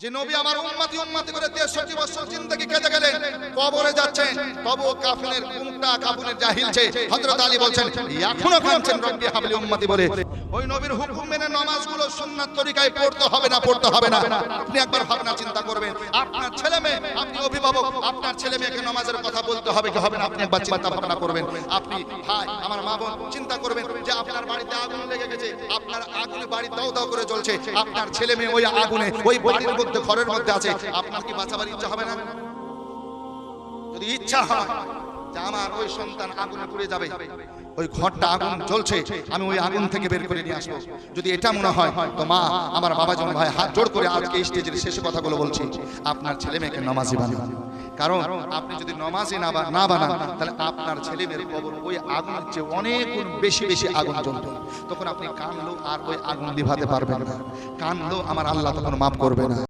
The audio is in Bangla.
যে নবী আমার উম্মতি উম্মতি করে 63 বছর জিন্দেগি কেটে গেলেন, কবরে যাচ্ছেন, তবু কাফনের ঘুমটা কাফনের জাহিলছে। হযরত আলী বলছেন এখনো কাঁদছেন রব্বি হাবলি উম্মতি বলে। ওই নবীর হুকুম মেনে নামাজগুলো সুন্নাত তরিকায় পড়তে হবে না, পড়তে হবে না। আপনি একবার ভাবনা চিন্তা করবেন, আপনার ছেলে মেয়ে, আপনি অভিভাবক, আপনার ছেলে মেয়েকে নামাজের কথা বলতে হবে কি হবে না, আপনি একবার চিন্তা ভাবনা করবেন। আপনি ভাই, আমার মা বোন, চিন্তা করবেন যে আপনার বাড়িতে আগুন লেগে গেছে, আপনার আগুনে বাড়ি দাও দাও করে জ্বলছে, আপনার ছেলে মেয়ে ওই আগুনে ওই বাড়ির মধ্যে ঘরের মধ্যে আছে, আপনার কি বাঁচাবার ইচ্ছা হবে না? যদি ইচ্ছা হয় যে আমার ওই সন্তান আগুনে পুড়ে যাবে, ওই ঘরটা আগুন জ্বলছে, আমি ওই আগুন থেকে বের করে নিয়ে আসবো, যদি এটা মনে হয় তো মা, আমার বাবা জন ভাই, হাত জোড় করে আজকে এই স্টেজের শেষ কথাগুলো বলছি, আপনার ছেলে মেয়েকে নামাজি বানান। কারণ আপনি যদি নামাজি না বানান, তাহলে আপনার ছেলে মেয়ের কবর ওই আগুনের চেয়ে অনেক বেশি বেশি আগুন জ্বলবে। তখন আপনি কানলেও আর ওই আগুন নিভাতে পারবেন না, কানলেও আমার আল্লাহ তখন মাফ করবে না।